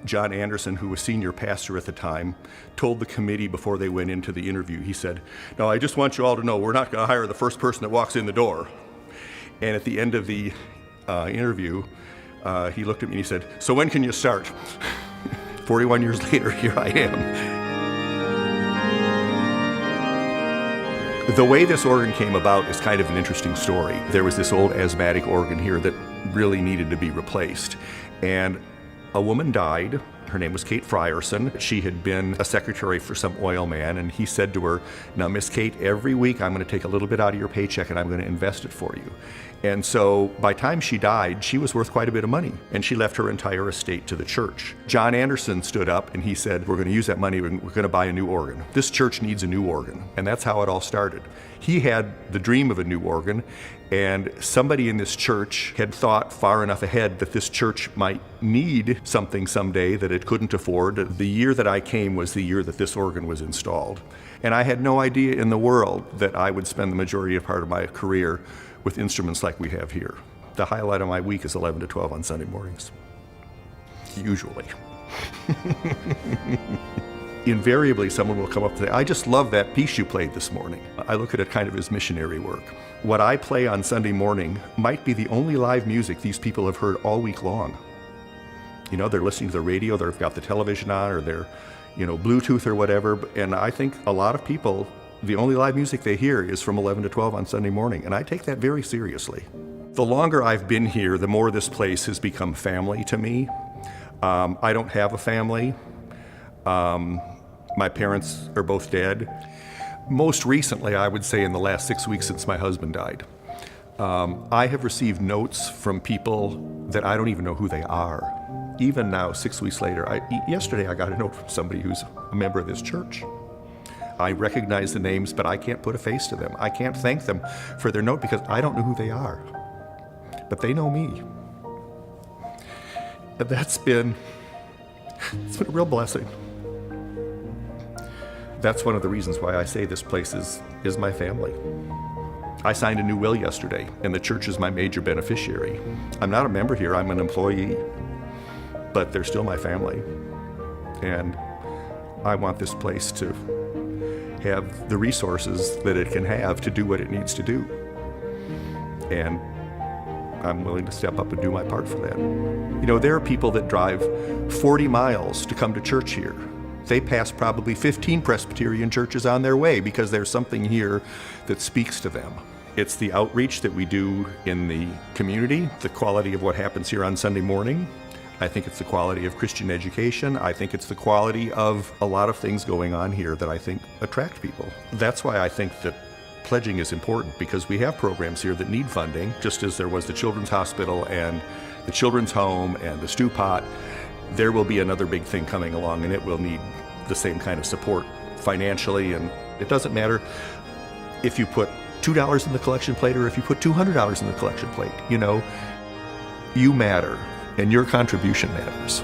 John Anderson, who was senior pastor at the time, told the committee before they went into the interview, he said, "No, I just want you all to know we're not going to hire the first person that walks in the door." And at the end of the interview, he looked at me and he said, "So when can you start?" 41 years later, here I am. The way this organ came about is kind of an interesting story. There was this old asthmatic organ here that really needed to be replaced. And a woman died. Her name was Kate Frierson. She had been a secretary for some oil man, and he said to her, "Now, Miss Kate, every week I'm going to take a little bit out of your paycheck and I'm going to invest it for you." And so by the time she died, she was worth quite a bit of money, and she left her entire estate to the church. John Anderson stood up and he said, "We're going to use that money, we're going to buy a new organ. This church needs a new organ." And that's how it all started. He had the dream of a new organ, and somebody in this church had thought far enough ahead that this church might need something someday that it couldn't afford. The year that I came was the year that this organ was installed. And I had no idea in the world that I would spend the majority of part of my career with instruments like we have here. The highlight of my week is 11 to 12 on Sunday mornings, usually. Invariably, someone will come up and say, "I just love that piece you played this morning." I look at it kind of as missionary work. What I play on Sunday morning might be the only live music these people have heard all week long. You know, they're listening to the radio, they've got the television on, or they're, Bluetooth or whatever. And I think a lot of people, the only live music they hear is from 11 to 12 on Sunday morning, and I take that very seriously. The longer I've been here, the more this place has become family to me. I don't have a family. My parents are both dead. Most recently, I would say in the last 6 weeks since my husband died, I have received notes from people that I don't even know who they are. Even now, 6 weeks later, yesterday I got a note from somebody who's a member of this church. I recognize the names, but I can't put a face to them. I can't thank them for their note because I don't know who they are. But they know me. And it's been a real blessing. That's one of the reasons why I say this place is my family. I signed a new will yesterday, and the church is my major beneficiary. I'm not a member here, I'm an employee, but they're still my family. And I want this place to have the resources that it can have to do what it needs to do. And I'm willing to step up and do my part for that. There are people that drive 40 miles to come to church here. They pass probably 15 Presbyterian churches on their way because there's something here that speaks to them. It's the outreach that we do in the community, the quality of what happens here on Sunday morning. I think it's the quality of Christian education. I think it's the quality of a lot of things going on here that I think attract people. That's why I think that pledging is important, because we have programs here that need funding, just as there was the Children's Hospital and the Children's Home and the Stew Pot. There will be another big thing coming along, and it will need the same kind of support financially. And it doesn't matter if you put $2 in the collection plate or if you put $200 in the collection plate. You matter, and your contribution matters.